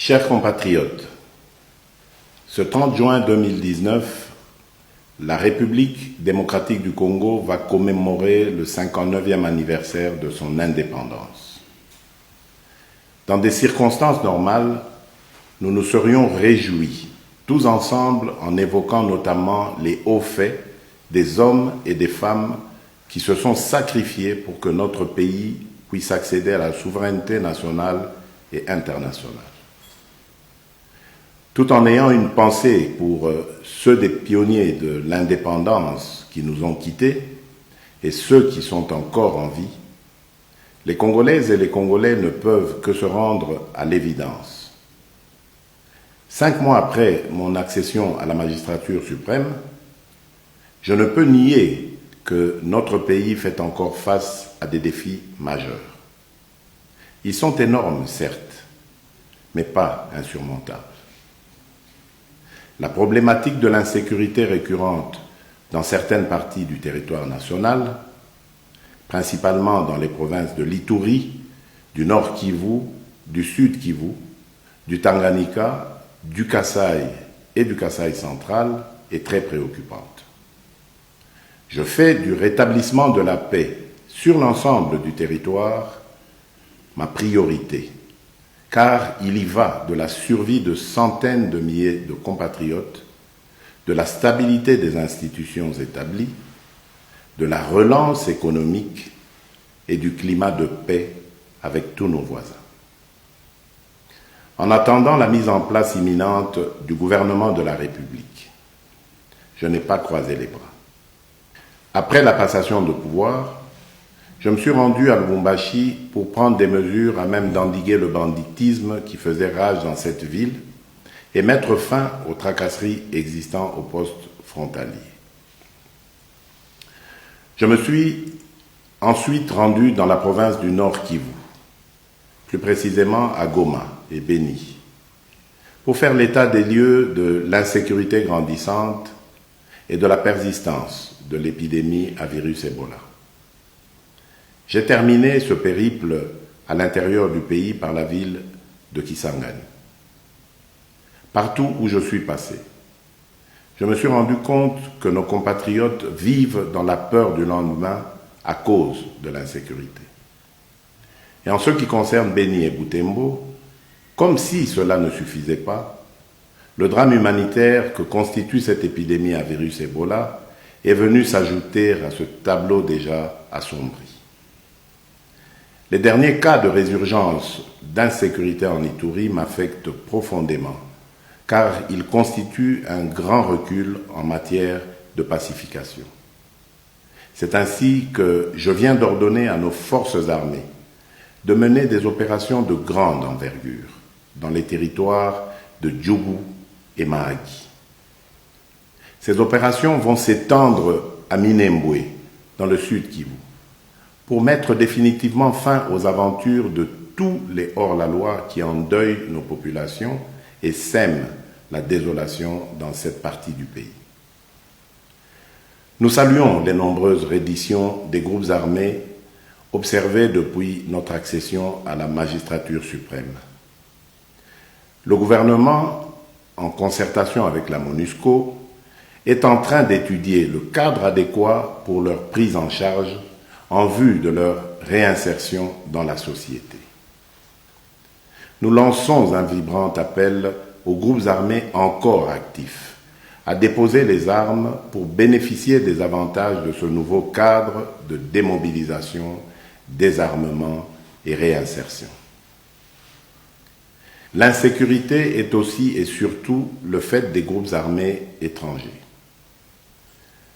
Chers compatriotes, ce 30 juin 2019, la République démocratique du Congo va commémorer le 59e anniversaire de son indépendance. Dans des circonstances normales, nous nous serions réjouis, tous ensemble, en évoquant notamment les hauts faits des hommes et des femmes qui se sont sacrifiés pour que notre pays puisse accéder à la souveraineté nationale et internationale. Tout en ayant une pensée pour ceux des pionniers de l'indépendance qui nous ont quittés et ceux qui sont encore en vie, les Congolaises et les Congolais ne peuvent que se rendre à l'évidence. 5 mois après mon accession à la magistrature suprême, je ne peux nier que notre pays fait encore face à des défis majeurs. Ils sont énormes, certes, mais pas insurmontables. La problématique de l'insécurité récurrente dans certaines parties du territoire national, principalement dans les provinces de l'Ituri, du Nord Kivu, du Sud Kivu, du Tanganyika, du Kasaï et du Kasaï central, est très préoccupante. Je fais du rétablissement de la paix sur l'ensemble du territoire ma priorité, car il y va de la survie de centaines de milliers de compatriotes, de la stabilité des institutions établies, de la relance économique et du climat de paix avec tous nos voisins. En attendant la mise en place imminente du gouvernement de la République, je n'ai pas croisé les bras. Après la passation de pouvoir, je me suis rendu à Lubumbashi pour prendre des mesures à même d'endiguer le banditisme qui faisait rage dans cette ville et mettre fin aux tracasseries existant au poste frontalier. Je me suis ensuite rendu dans la province du Nord Kivu, plus précisément à Goma et Beni, pour faire l'état des lieux de l'insécurité grandissante et de la persistance de l'épidémie à virus Ebola. J'ai terminé ce périple à l'intérieur du pays par la ville de Kisangani. Partout où je suis passé, je me suis rendu compte que nos compatriotes vivent dans la peur du lendemain à cause de l'insécurité. Et en ce qui concerne Beni et Butembo, comme si cela ne suffisait pas, le drame humanitaire que constitue cette épidémie à virus Ebola est venu s'ajouter à ce tableau déjà assombri. Les derniers cas de résurgence d'insécurité en Ituri m'affectent profondément, car ils constituent un grand recul en matière de pacification. C'est ainsi que je viens d'ordonner à nos forces armées de mener des opérations de grande envergure dans les territoires de Djougou et Mahagi. Ces opérations vont s'étendre à Minembwe, dans le sud Kivu, pour mettre définitivement fin aux aventures de tous les hors-la-loi qui endeuillent nos populations et sèment la désolation dans cette partie du pays. Nous saluons les nombreuses redditions des groupes armés observées depuis notre accession à la magistrature suprême. Le gouvernement, en concertation avec la MONUSCO, est en train d'étudier le cadre adéquat pour leur prise en charge en vue de leur réinsertion dans la société. Nous lançons un vibrant appel aux groupes armés encore actifs à déposer les armes pour bénéficier des avantages de ce nouveau cadre de démobilisation, désarmement et réinsertion. L'insécurité est aussi et surtout le fait des groupes armés étrangers.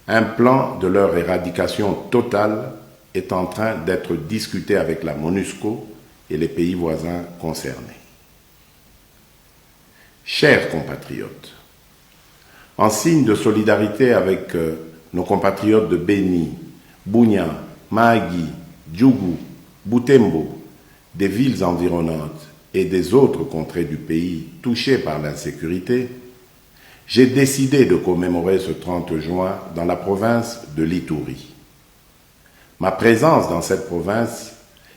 Un plan de leur éradication totale est en train d'être discuté avec la MONUSCO et les pays voisins concernés. Chers compatriotes, en signe de solidarité avec nos compatriotes de Beni, Bunia, Mahagi, Djougou, Butembo, des villes environnantes et des autres contrées du pays touchées par l'insécurité, j'ai décidé de commémorer ce 30 juin dans la province de l'Ituri. Ma présence dans cette province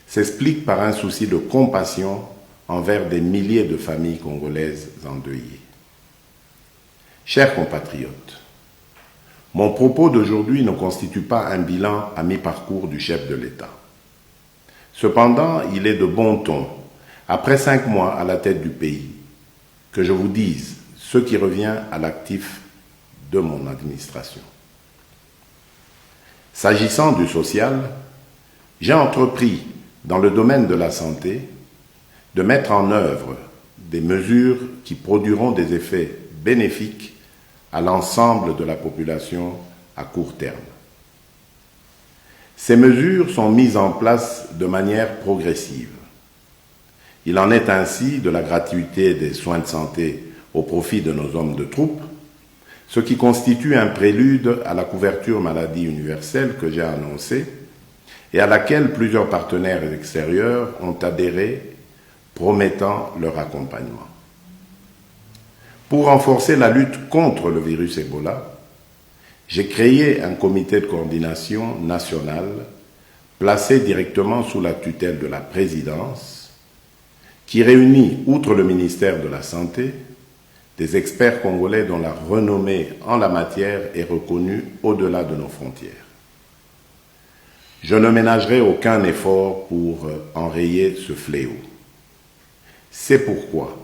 s'explique par un souci de compassion envers des milliers de familles congolaises endeuillées. Chers compatriotes, mon propos d'aujourd'hui ne constitue pas un bilan à mi-parcours du chef de l'État. Cependant, il est de bon ton, après 5 mois à la tête du pays, que je vous dise ce qui revient à l'actif de mon administration. S'agissant du social, j'ai entrepris, dans le domaine de la santé, de mettre en œuvre des mesures qui produiront des effets bénéfiques à l'ensemble de la population à court terme. Ces mesures sont mises en place de manière progressive. Il en est ainsi de la gratuité des soins de santé au profit de nos hommes de troupe, ce qui constitue un prélude à la couverture maladie universelle que j'ai annoncée et à laquelle plusieurs partenaires extérieurs ont adhéré, promettant leur accompagnement. Pour renforcer la lutte contre le virus Ebola, j'ai créé un comité de coordination nationale placé directement sous la tutelle de la présidence qui réunit, outre le ministère de la Santé, des experts congolais dont la renommée en la matière est reconnue au-delà de nos frontières. Je ne ménagerai aucun effort pour enrayer ce fléau. C'est pourquoi,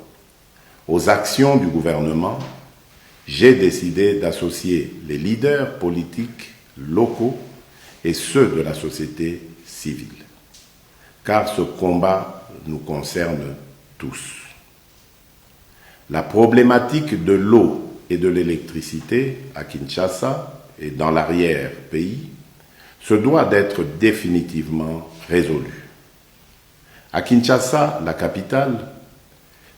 aux actions du gouvernement, j'ai décidé d'associer les leaders politiques locaux et ceux de la société civile, car ce combat nous concerne tous. La problématique de l'eau et de l'électricité à Kinshasa et dans l'arrière-pays se doit d'être définitivement résolue. À Kinshasa, la capitale,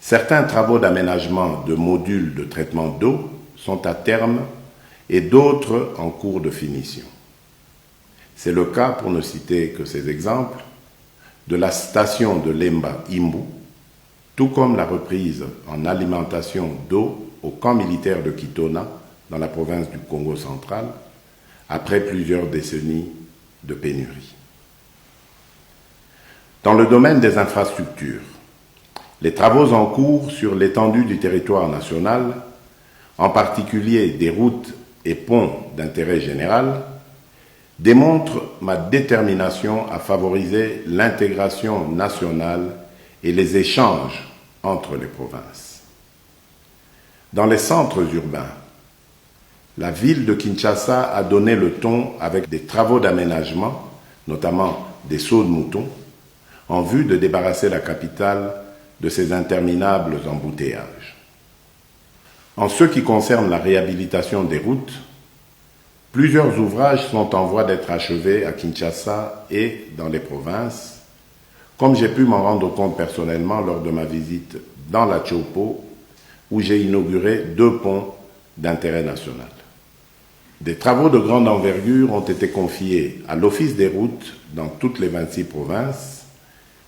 certains travaux d'aménagement de modules de traitement d'eau sont à terme et d'autres en cours de finition. C'est le cas, pour ne citer que ces exemples, de la station de Lemba-Imbu, tout comme la reprise en alimentation d'eau au camp militaire de Kitona, dans la province du Congo central, après plusieurs décennies de pénurie. Dans le domaine des infrastructures, les travaux en cours sur l'étendue du territoire national, en particulier des routes et ponts d'intérêt général, démontrent ma détermination à favoriser l'intégration nationale et les échanges entre les provinces. Dans les centres urbains, la ville de Kinshasa a donné le ton avec des travaux d'aménagement, notamment des sauts de moutons, en vue de débarrasser la capitale de ces interminables embouteillages. En ce qui concerne la réhabilitation des routes, plusieurs ouvrages sont en voie d'être achevés à Kinshasa et dans les provinces, comme j'ai pu m'en rendre compte personnellement lors de ma visite dans la Chopo, où j'ai inauguré 2 ponts d'intérêt national. Des travaux de grande envergure ont été confiés à l'Office des routes dans toutes les 26 provinces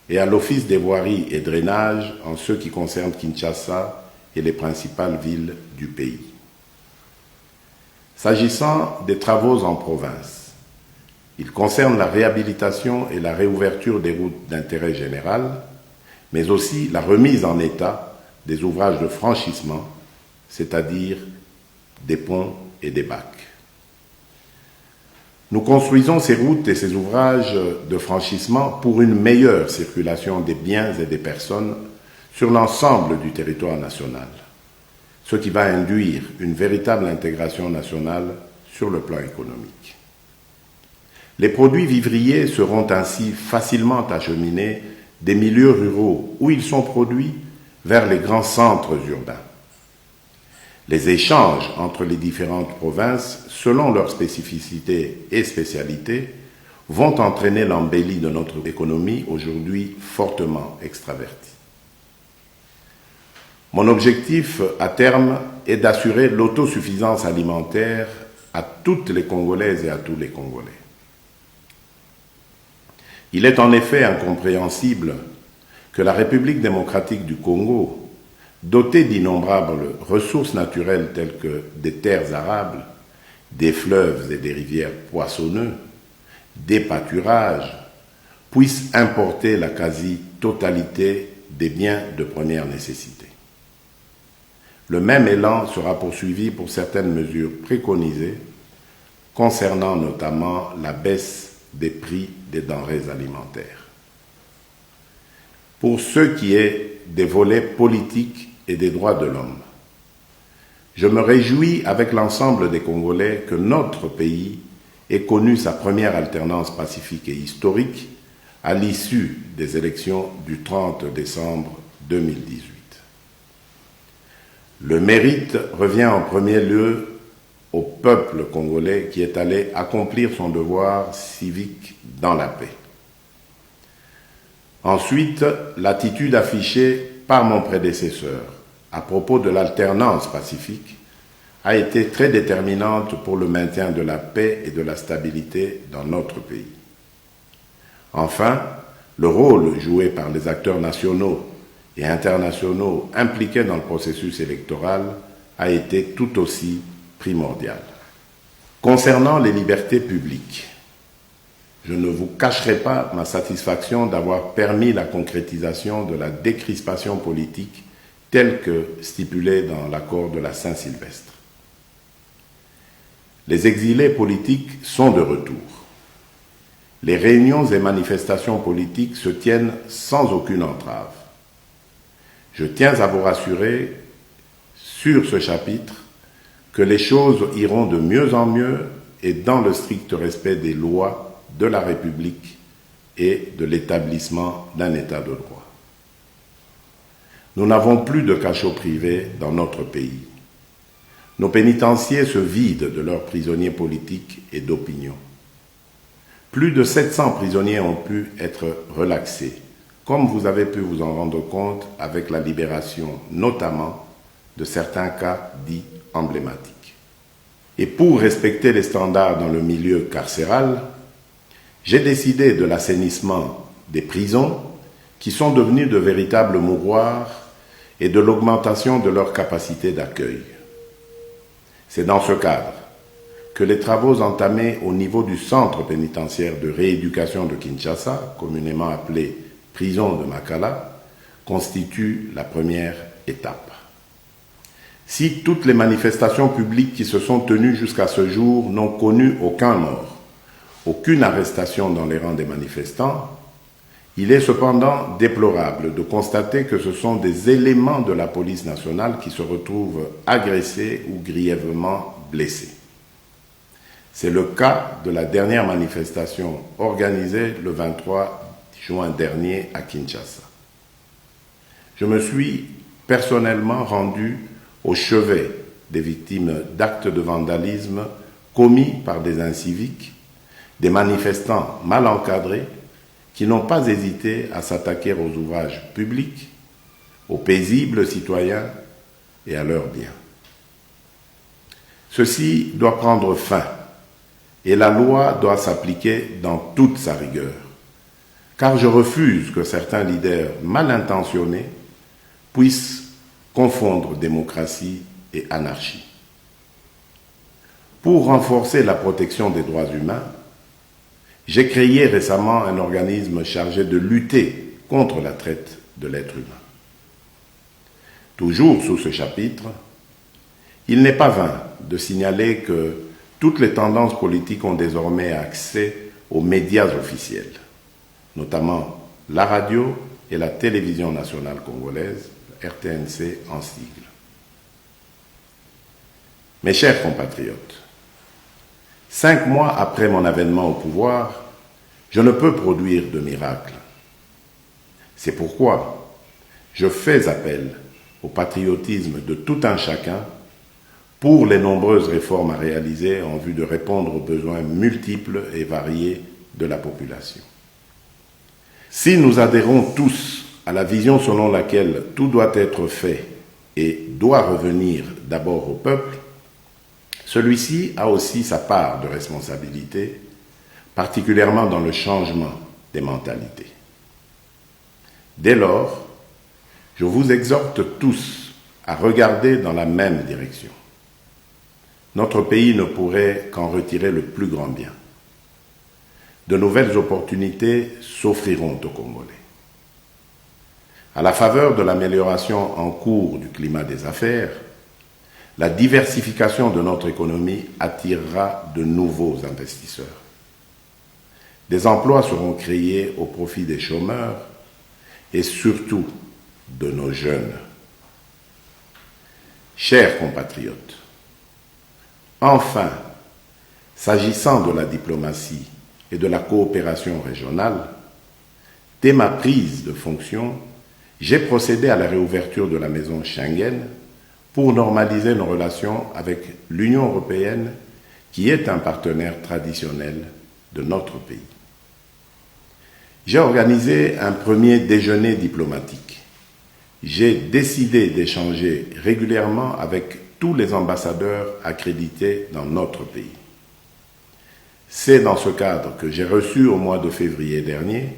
et à l'Office des voiries et drainages en ce qui concerne Kinshasa et les principales villes du pays. S'agissant des travaux en province, ils concernent la réhabilitation et la réouverture des routes d'intérêt général, mais aussi la remise en état des ouvrages de franchissement, c'est-à-dire des ponts et des bacs. Nous construisons ces routes et ces ouvrages de franchissement pour une meilleure circulation des biens et des personnes sur l'ensemble du territoire national, ce qui va induire une véritable intégration nationale sur le plan économique. Les produits vivriers seront ainsi facilement acheminés des milieux ruraux où ils sont produits vers les grands centres urbains. Les échanges entre les différentes provinces, selon leurs spécificités et spécialités, vont entraîner l'embellie de notre économie aujourd'hui fortement extravertie. Mon objectif à terme est d'assurer l'autosuffisance alimentaire à toutes les Congolaises et à tous les Congolais. Il est en effet incompréhensible que la République démocratique du Congo, dotée d'innombrables ressources naturelles telles que des terres arables, des fleuves et des rivières poissonneux, des pâturages, puisse importer la quasi-totalité des biens de première nécessité. Le même élan sera poursuivi pour certaines mesures préconisées concernant notamment la baisse des prix des denrées alimentaires. Pour ce qui est des volets politiques et des droits de l'homme, je me réjouis avec l'ensemble des Congolais que notre pays ait connu sa première alternance pacifique et historique à l'issue des élections du 30 décembre 2018. Le mérite revient en premier lieu au peuple congolais qui est allé accomplir son devoir civique dans la paix. Ensuite, l'attitude affichée par mon prédécesseur à propos de l'alternance pacifique a été très déterminante pour le maintien de la paix et de la stabilité dans notre pays. Enfin, le rôle joué par les acteurs nationaux et internationaux impliqués dans le processus électoral a été tout aussi primordial. Concernant les libertés publiques, je ne vous cacherai pas ma satisfaction d'avoir permis la concrétisation de la décrispation politique telle que stipulée dans l'accord de la Saint-Sylvestre. Les exilés politiques sont de retour. Les réunions et manifestations politiques se tiennent sans aucune entrave. Je tiens à vous rassurer sur ce chapitre que les choses iront de mieux en mieux et dans le strict respect des lois de la République et de l'établissement d'un État de droit. Nous n'avons plus de cachots privés dans notre pays. Nos pénitenciers se vident de leurs prisonniers politiques et d'opinion. Plus de 700 prisonniers ont pu être relaxés, comme vous avez pu vous en rendre compte avec la libération notamment de certains cas dits emblématiques. Et pour respecter les standards dans le milieu carcéral, j'ai décidé de l'assainissement des prisons qui sont devenues de véritables mouroirs et de l'augmentation de leur capacité d'accueil. C'est dans ce cadre que les travaux entamés au niveau du centre pénitentiaire de rééducation de Kinshasa, communément appelé prison de Makala, constituent la première étape. Si toutes les manifestations publiques qui se sont tenues jusqu'à ce jour n'ont connu aucun mort, aucune arrestation dans les rangs des manifestants, il est cependant déplorable de constater que ce sont des éléments de la police nationale qui se retrouvent agressés ou grièvement blessés. C'est le cas de la dernière manifestation organisée le 23 juin dernier à Kinshasa. Je me suis personnellement rendu au chevet des victimes d'actes de vandalisme commis par des inciviques, des manifestants mal encadrés qui n'ont pas hésité à s'attaquer aux ouvrages publics, aux paisibles citoyens et à leurs biens. Ceci doit prendre fin et la loi doit s'appliquer dans toute sa rigueur, car je refuse que certains leaders mal intentionnés puissent confondre démocratie et anarchie. Pour renforcer la protection des droits humains, j'ai créé récemment un organisme chargé de lutter contre la traite de l'être humain. Toujours sous ce chapitre, il n'est pas vain de signaler que toutes les tendances politiques ont désormais accès aux médias officiels, notamment la radio et la télévision nationale congolaise, RTNC en sigle. Mes chers compatriotes, 5 mois après mon avènement au pouvoir, je ne peux produire de miracle. C'est pourquoi je fais appel au patriotisme de tout un chacun pour les nombreuses réformes à réaliser en vue de répondre aux besoins multiples et variés de la population. Si nous adhérons tous à la vision selon laquelle tout doit être fait et doit revenir d'abord au peuple, celui-ci a aussi sa part de responsabilité, particulièrement dans le changement des mentalités. Dès lors, je vous exhorte tous à regarder dans la même direction. Notre pays ne pourrait qu'en retirer le plus grand bien. De nouvelles opportunités s'offriront aux Congolais. À la faveur de l'amélioration en cours du climat des affaires, la diversification de notre économie attirera de nouveaux investisseurs. Des emplois seront créés au profit des chômeurs et surtout de nos jeunes. Chers compatriotes, enfin, s'agissant de la diplomatie et de la coopération régionale, dès ma prise de fonction, j'ai procédé à la réouverture de la maison Schengen pour normaliser nos relations avec l'Union européenne, qui est un partenaire traditionnel de notre pays. J'ai organisé un premier déjeuner diplomatique. J'ai décidé d'échanger régulièrement avec tous les ambassadeurs accrédités dans notre pays. C'est dans ce cadre que j'ai reçu au mois de février dernier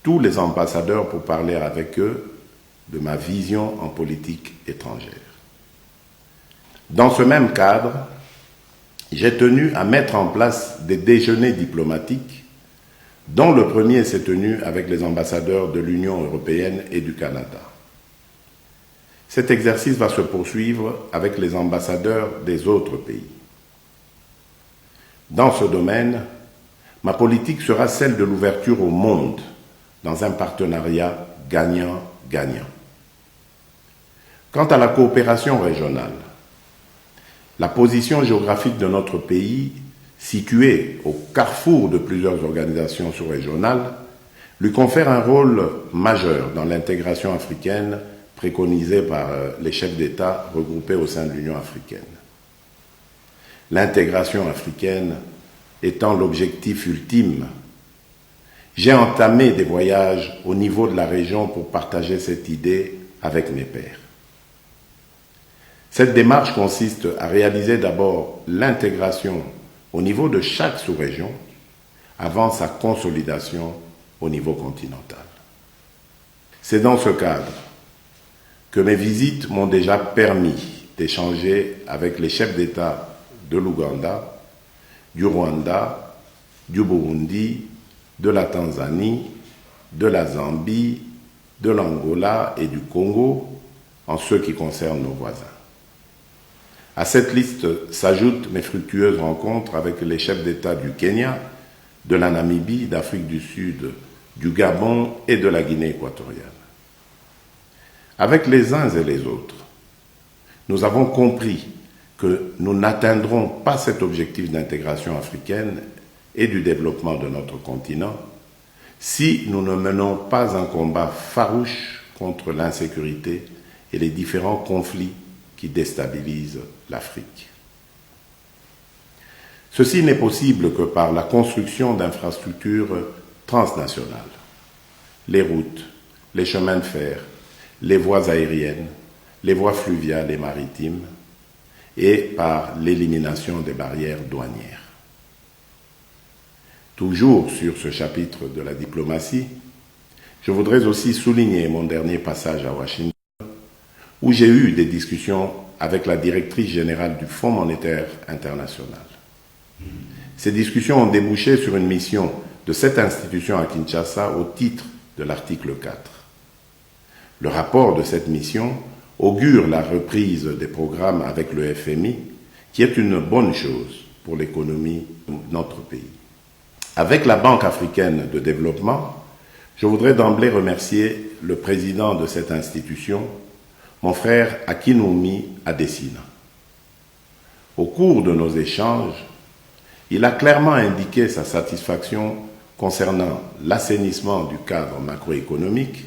tous les ambassadeurs pour parler avec eux de ma vision en politique étrangère. Dans ce même cadre, j'ai tenu à mettre en place des déjeuners diplomatiques, dont le premier s'est tenu avec les ambassadeurs de l'Union européenne et du Canada. Cet exercice va se poursuivre avec les ambassadeurs des autres pays. Dans ce domaine, ma politique sera celle de l'ouverture au monde dans un partenariat gagnant-gagnant. Quant à la coopération régionale, la position géographique de notre pays, située au carrefour de plusieurs organisations sous-régionales, lui confère un rôle majeur dans l'intégration africaine préconisée par les chefs d'État regroupés au sein de l'Union africaine. L'intégration africaine étant l'objectif ultime, j'ai entamé des voyages au niveau de la région pour partager cette idée avec mes pairs. Cette démarche consiste à réaliser d'abord l'intégration au niveau de chaque sous-région avant sa consolidation au niveau continental. C'est dans ce cadre que mes visites m'ont déjà permis d'échanger avec les chefs d'État de l'Ouganda, du Rwanda, du Burundi, de la Tanzanie, de la Zambie, de l'Angola et du Congo, en ce qui concerne nos voisins. À cette liste s'ajoutent mes fructueuses rencontres avec les chefs d'État du Kenya, de la Namibie, d'Afrique du Sud, du Gabon et de la Guinée équatoriale. Avec les uns et les autres, nous avons compris que nous n'atteindrons pas cet objectif d'intégration africaine et du développement de notre continent si nous ne menons pas un combat farouche contre l'insécurité et les différents conflits qui déstabilisent l'Afrique. Ceci n'est possible que par la construction d'infrastructures transnationales, les routes, les chemins de fer, les voies aériennes, les voies fluviales et maritimes, et par l'élimination des barrières douanières. Toujours sur ce chapitre de la diplomatie, je voudrais aussi souligner mon dernier passage à Washington, où j'ai eu des discussions avec la directrice générale du Fonds monétaire international. Ces discussions ont débouché sur une mission de cette institution à Kinshasa au titre de l'article 4. Le rapport de cette mission augure la reprise des programmes avec le FMI, qui est une bonne chose pour l'économie de notre pays. Avec la Banque africaine de développement, je voudrais d'emblée remercier le président de cette institution, mon frère Akinwumi Adesina. Au cours de nos échanges, il a clairement indiqué sa satisfaction concernant l'assainissement du cadre macroéconomique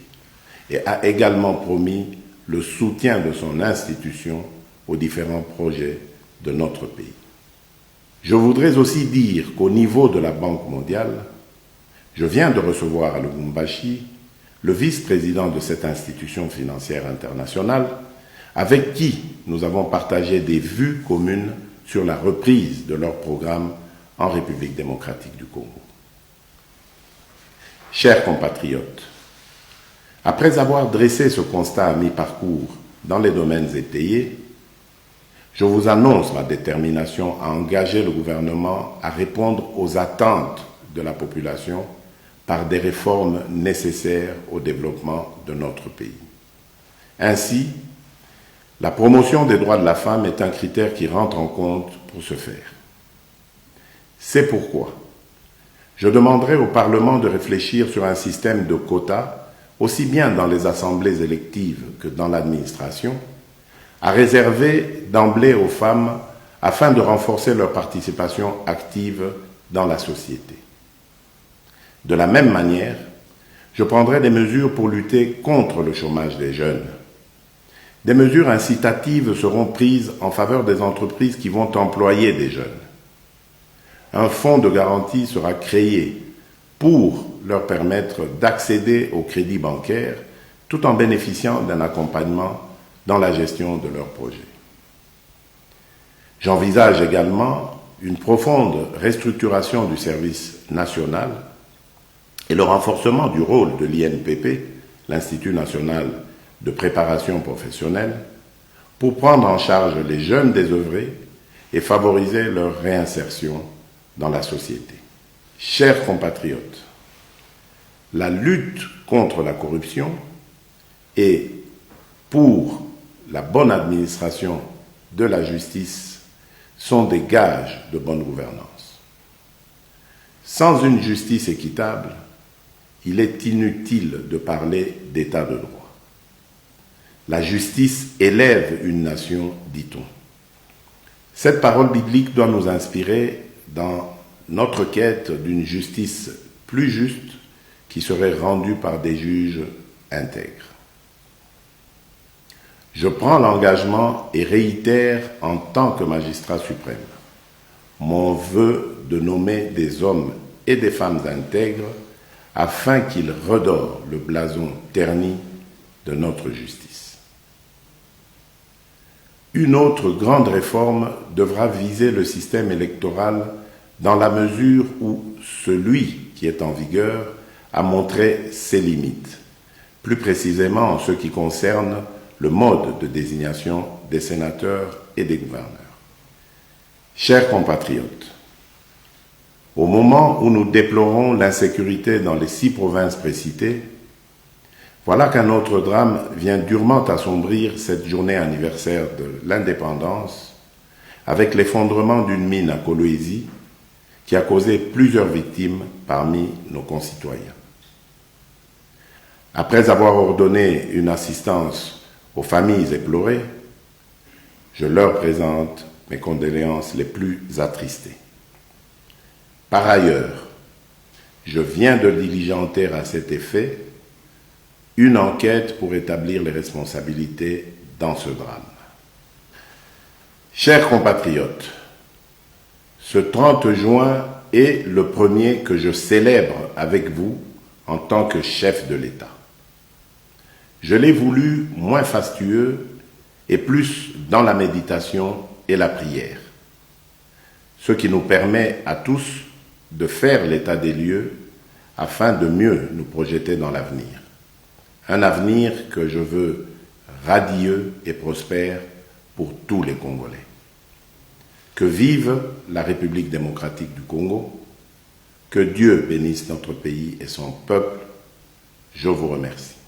et a également promis le soutien de son institution aux différents projets de notre pays. Je voudrais aussi dire qu'au niveau de la Banque mondiale, je viens de recevoir à Lubumbashi le vice-président de cette institution financière internationale, avec qui nous avons partagé des vues communes sur la reprise de leur programme en République démocratique du Congo. Chers compatriotes, après avoir dressé ce constat à mi-parcours dans les domaines étayés, je vous annonce ma détermination à engager le gouvernement à répondre aux attentes de la population par des réformes nécessaires au développement de notre pays. Ainsi, la promotion des droits de la femme est un critère qui rentre en compte pour ce faire. C'est pourquoi je demanderai au Parlement de réfléchir sur un système de quotas, aussi bien dans les assemblées électives que dans l'administration, à réserver d'emblée aux femmes afin de renforcer leur participation active dans la société. De la même manière, je prendrai des mesures pour lutter contre le chômage des jeunes. Des mesures incitatives seront prises en faveur des entreprises qui vont employer des jeunes. Un fonds de garantie sera créé pour leur permettre d'accéder au crédit bancaire tout en bénéficiant d'un accompagnement dans la gestion de leurs projets. J'envisage également une profonde restructuration du service national et le renforcement du rôle de l'INPP, l'Institut national de préparation professionnelle, pour prendre en charge les jeunes désœuvrés et favoriser leur réinsertion dans la société. Chers compatriotes, la lutte contre la corruption et pour la bonne administration de la justice sont des gages de bonne gouvernance. Sans une justice équitable, il est inutile de parler d'état de droit. La justice élève une nation, dit-on. Cette parole biblique doit nous inspirer dans notre quête d'une justice plus juste qui serait rendue par des juges intègres. Je prends l'engagement et réitère en tant que magistrat suprême mon vœu de nommer des hommes et des femmes intègres afin qu'ils redorent le blason terni de notre justice. Une autre grande réforme devra viser le système électoral dans la mesure où celui qui est en vigueur a montré ses limites, plus précisément en ce qui concerne le mode de désignation des sénateurs et des gouverneurs. Chers compatriotes, au moment où nous déplorons l'insécurité dans les 6 provinces précitées, voilà qu'un autre drame vient durement assombrir cette journée anniversaire de l'indépendance avec l'effondrement d'une mine à Kolwezi qui a causé plusieurs victimes parmi nos concitoyens. Après avoir ordonné une assistance aux familles éplorées, je leur présente mes condoléances les plus attristées. Par ailleurs, je viens de diligenter à cet effet une enquête pour établir les responsabilités dans ce drame. Chers compatriotes, ce 30 juin est le premier que je célèbre avec vous en tant que chef de l'État. Je l'ai voulu moins fastueux et plus dans la méditation et la prière, ce qui nous permet à tous de faire l'état des lieux afin de mieux nous projeter dans l'avenir. Un avenir que je veux radieux et prospère pour tous les Congolais. Que vive la République démocratique du Congo, que Dieu bénisse notre pays et son peuple. Je vous remercie.